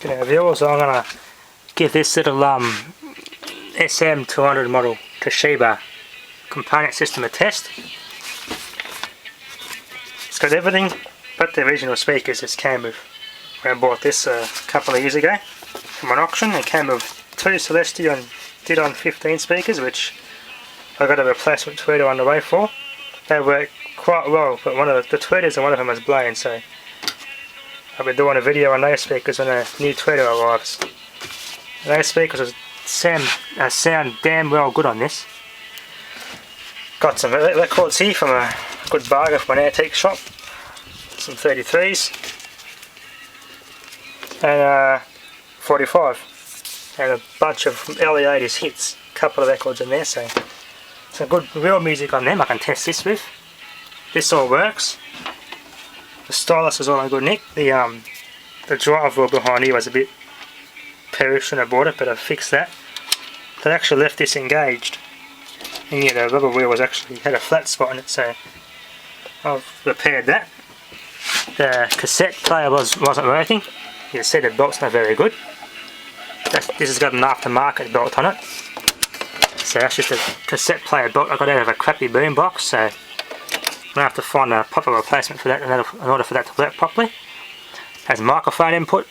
G'day viewers, I'm going to give this little SM-200 model Toshiba component system a test. It's got everything but the original speakers. This came with, when I bought this a couple of years ago from an auction. It came with two Celestion Didon 15 speakers, which I got a replacement tweeter on the way for. They work quite well, but one of the tweeters and one of them was blown, so I'll be doing a video on those speakers when a new tweeter arrives. And those speakers sound damn well good on this. Got some records here from a good bargain from an antique shop. Some 33s and 45 and a bunch of early 80s hits. A couple of records in there, so some good real music on them I can test this with. This all works. The stylus is all in good nick. The drive wheel behind here was a bit perished when I bought it, but I fixed that. So I actually left this engaged, and yeah, the rubber wheel was actually had a flat spot in it, so I've repaired that. The cassette player wasn't working. You see the belt's not very good. This has got an aftermarket belt on it, so that's just a cassette player belt I got out of a crappy boombox. So I'm going to have to find a proper replacement for that in order for that to work properly. Has microphone input,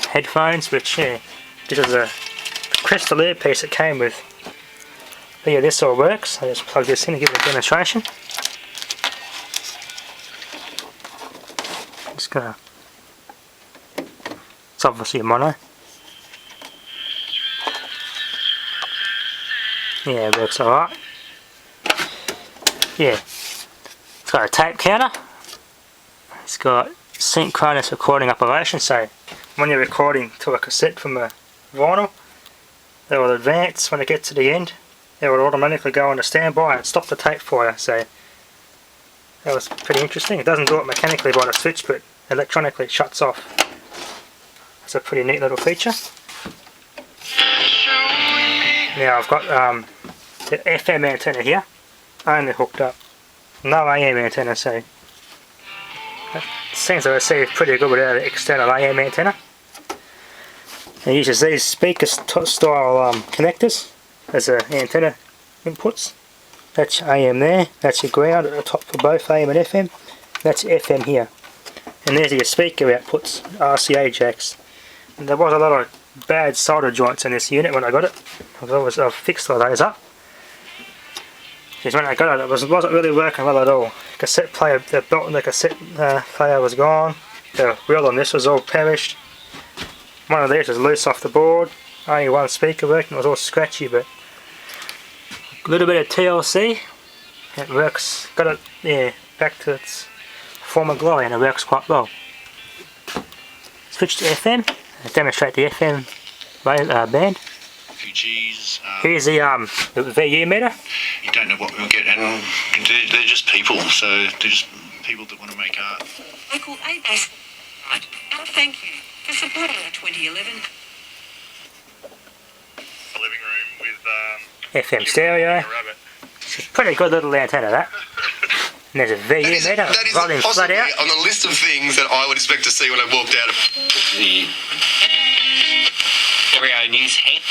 headphones, which yeah, this is a crystal earpiece it came with. But yeah, this all works. I just plug this in and give it a demonstration. Just gonna. It's obviously a mono. Yeah, it works alright. Yeah, it's got a tape counter. It's got synchronous recording operation, so when you're recording to a cassette from a vinyl, it will advance. When it gets to the end, it will automatically go into standby and stop the tape for you. So that was pretty interesting. It doesn't do it mechanically by the switch, but electronically it shuts off. That's a pretty neat little feature. Now I've got the FM antenna here, only hooked up. No AM antenna, so it seems to receive pretty good without an external AM antenna. It uses these speaker style connectors as antenna inputs. That's AM there, that's your ground at the top for both AM and FM. That's FM here. And there's your speaker outputs, RCA jacks. And there was a lot of bad solder joints in this unit when I got it. I've fixed all those up. Because when I got it, it wasn't really working well at all. Cassette player, the belt in the cassette player was gone. The wheel on this was all perished. One of these was loose off the board. Only one speaker working, it was all scratchy, but a little bit of TLC. It works, got it, yeah, back to its former glory, and it works quite well. Switch to FM, demonstrate the FM band. Here's the VU meter. You don't know what we'll get, and they're just people, so they're just people that want to make art. Local ABS. Thank you for supporting the 2011 living room with FM stereo. It's a pretty good little antenna, that. And there's a VU meter. That is volume flat possibly out. on the list of things that I would expect to see when I walked out of the stereo news head.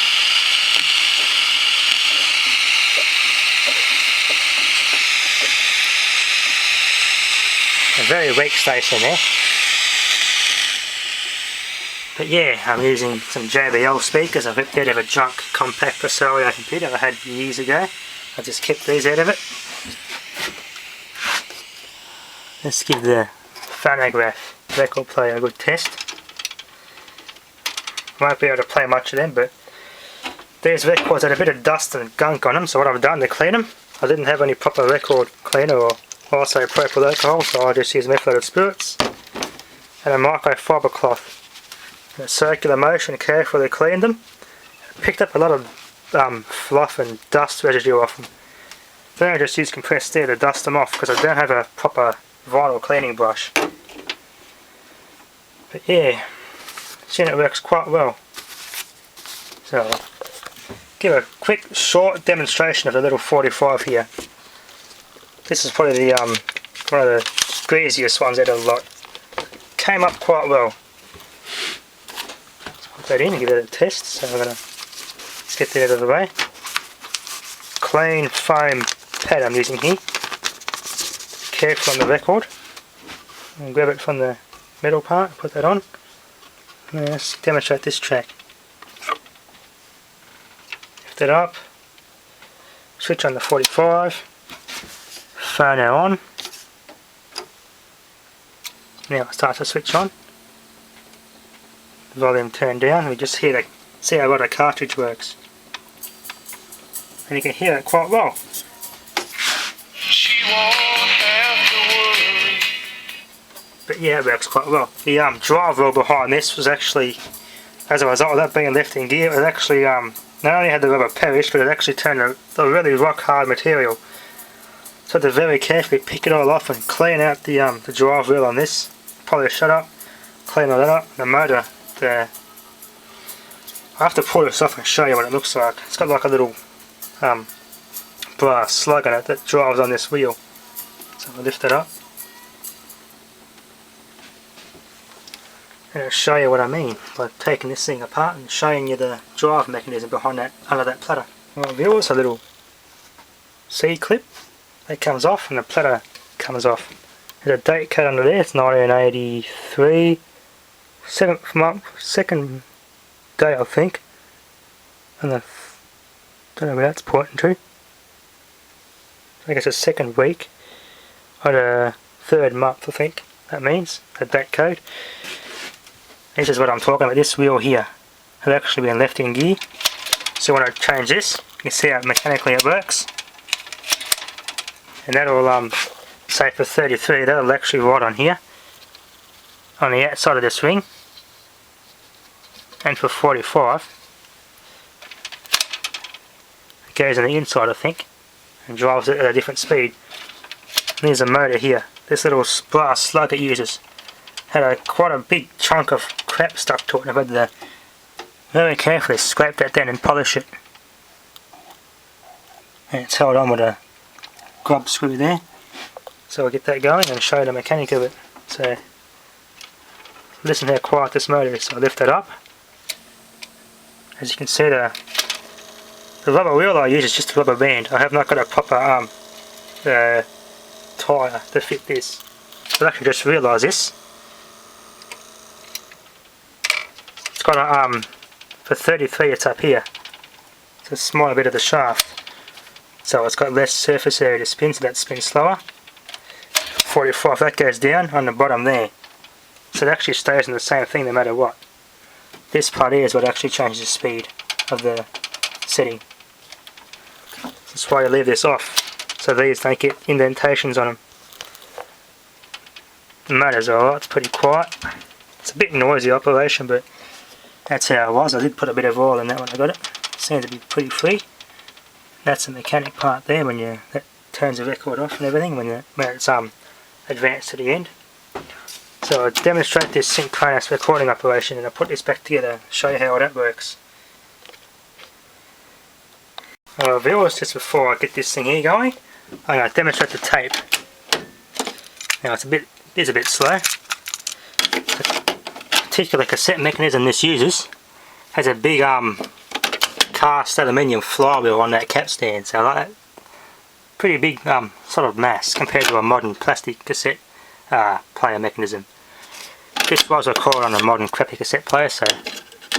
A very weak station there. But yeah, I'm using some JBL speakers. I've ripped out of a junk compact Toshiba computer I had years ago. I just kept these out of it. Let's give the phonograph record player a good test. Won't be able to play much of them, but these records had a bit of dust and gunk on them, so what I've done to clean them, I didn't have any proper record cleaner or also propyl alcohol, so I just used methylated spirits and a microfibre cloth. In a circular motion, carefully cleaned them. Picked up a lot of fluff and dust residue off them. Then I just use compressed air to dust them off because I don't have a proper vinyl cleaning brush. But yeah, seeing it works quite well. So I'll give a quick short demonstration of the little 45 here. This is probably the one of the greasiest ones out of the lot. Came up quite well. put that in and give it a test. So we're going to get that out of the way. Clean foam pad I'm using here. Careful on the record. And grab it from the metal part, put that on. And let's demonstrate this track. Lift it up. Switch on the 45. Phono on. Now it starts to switch on. The volume turned down. We just hear the, see how well the cartridge works. And you can hear it quite well. She won't have to worry. But yeah, it works quite well. The drive wheel behind this was actually, as a result of that being left in gear, it was actually not only had the rubber perish, but it actually turned a really rock hard material. So I had to very carefully pick it all off and clean out the drive wheel on this. Polish it up, clean all that up. The motor, I have to pull this off and show you what it looks like. It's got like a little brass slug on it that drives on this wheel. So I'll lift it up and I'll show you what I mean by taking this thing apart and showing you the drive mechanism behind that, under that platter. Well, there's a little C clip that comes off and the platter comes off. There's a date code under there, it's 1983, 7th month, 2nd day I think, and I don't know where that's pointing to. I guess it's 2nd week, or the 3rd month I think that means, the date code. This is what I'm talking about, this wheel here has actually been left in gear. So when I change this, you can see how mechanically it works. And that'll, say for 33, that'll actually ride on here, on the outside of this ring. And for 45, it goes on the inside I think, and drives it at a different speed. And there's a motor here, this little brass slug it uses. Had quite a big chunk of crap stuck to it, and I've had to very carefully scrape that down and polish it. And it's held on with a grub screw there. So I'll get that going and show you the mechanic of it. So listen how quiet this motor is. So I lift it up. As you can see, the rubber wheel I use is just a rubber band. I have not got a proper tyre to fit this. I've actually just realised this. It's got a for 33 it's up here. It's a smaller bit of the shaft. So it's got less surface area to spin, so that spins slower. 45, that goes down on the bottom there. So it actually stays in the same thing no matter what. This part here is what actually changes the speed of the setting. That's why you leave this off, so these don't get indentations on them. The motor's alright, it's pretty quiet. It's a bit noisy operation, but that's how it was. I did put a bit of oil in that when I got it. Seems to be pretty free. That's the mechanic part there, when that turns the record off and everything when it's advanced to the end. So I'll demonstrate this synchronous recording operation and I'll put this back together, show you how that works. Viewers, just before I get this thing here going, I'm going to demonstrate the tape. Now it's a bit slow. The particular cassette mechanism this uses has a big cast aluminium flywheel on that capstan, so like that. Pretty big sort of mass compared to a modern plastic cassette player mechanism. This was recorded on a modern crappy cassette player, so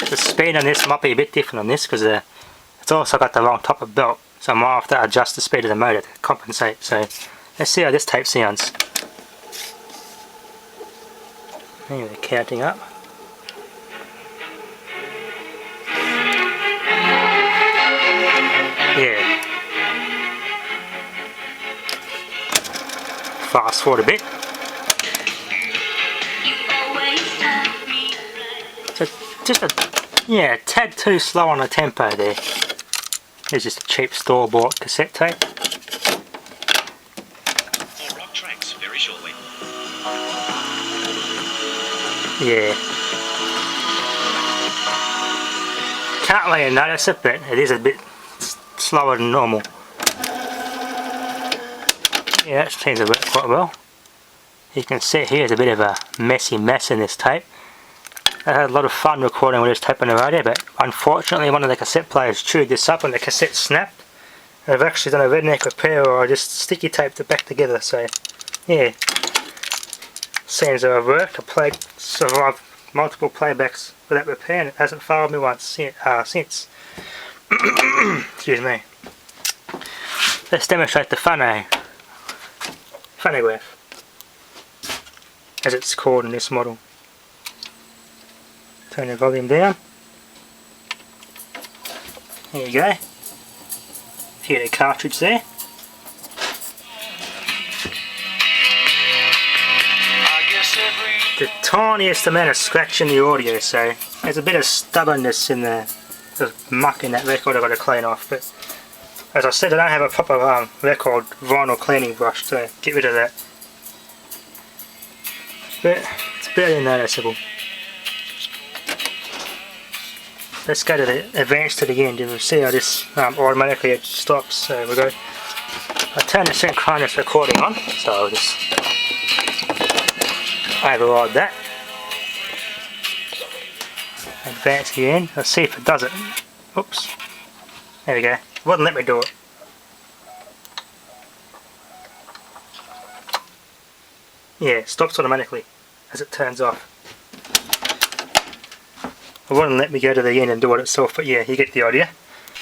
the speed on this might be a bit different on this because it's also got the wrong type of belt, so I might have to adjust the speed of the motor to compensate. So let's see how this tape sounds. Anyway, counting up. Yeah. Fast forward a bit. So just a tad too slow on the tempo there. There's just a cheap store-bought cassette tape. More rock tracks very shortly. Yeah. Can't really notice it, but it is a bit slower than normal. Yeah, that seems to work quite well. You can see here there's a bit of a messy mess in this tape. I had a lot of fun recording with this tape on the radio, but unfortunately one of the cassette players chewed this up and the cassette snapped. I've actually done a redneck repair, or I just sticky taped it back together, so yeah. Seems to have worked. I survived multiple playbacks without repair and it hasn't failed me once since. Excuse me. Let's demonstrate the phonograph, as it's called in this model. Turn the volume down. There you go. Hear the cartridge there. The tiniest amount of scratch in the audio, so there's a bit of stubbornness in the muck in that record I've got to clean off, but as I said, I don't have a proper record vinyl cleaning brush to get rid of that, but it's barely noticeable. Let's go to the advance to the end and we'll see how this automatically it stops. So we'll go, I turn the synchronous recording on, so I'll just override that. Advance to the end, let's see if it does it. Oops, there we go, it wouldn't let me do it. Yeah, it stops automatically as it turns off. It wouldn't let me go to the end and do it itself, but yeah, you get the idea.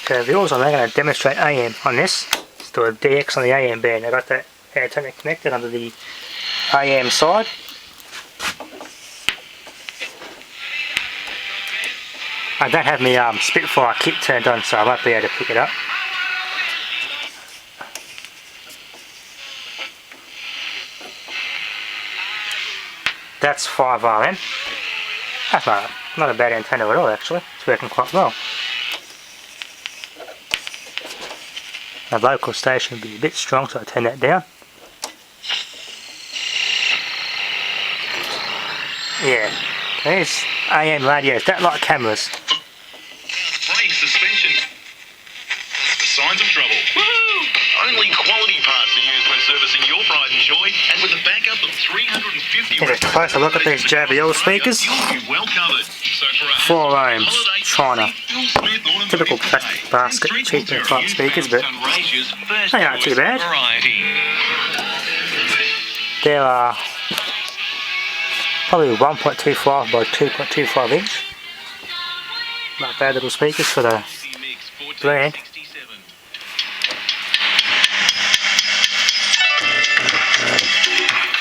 So viewers, I'm now going to demonstrate AM on this. Let's do a DX on the AM band. I got that antenna connected under the AM side. I don't have my Spitfire kit turned on, so I won't be able to pick it up. That's 5 RM. That's not a bad antenna at all, actually. It's working quite well. A local station would be a bit strong, so I turn that down. Yeah, there's AM radios, don't like cameras. Brake suspension. The signs of trouble. Woohoo! Only quality parts are used when servicing your pride and joy, and with a backup of 350. Get a closer look at these JBL speakers. You'll be well covered. So for a 4 ohms, China. Typical plastic basket, cheaper type speakers, but they aren't too bad. There are probably 1.25 by 2.25 inch. Not bad little speakers for the brand.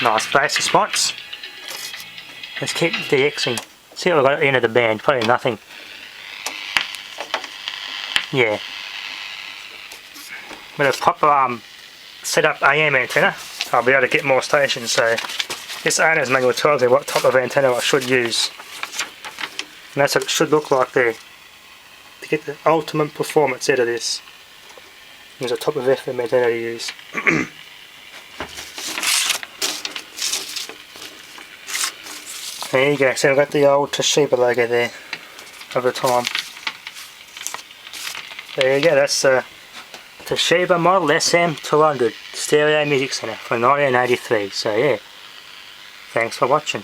Nice bass response. Let's keep DXing. See what we've got at the end of the band. Probably nothing. Yeah. With a proper set up AM antenna, I'll be able to get more stations. So this owner's manual tells me what type of antenna I should use. And that's what it should look like there. To get the ultimate performance out of this, there's a type of FM antenna to use. There you go, so I've got the old Toshiba logo there of the time. There you go, that's the Toshiba model SM-200 stereo music center from 1983. So yeah, thanks for watching.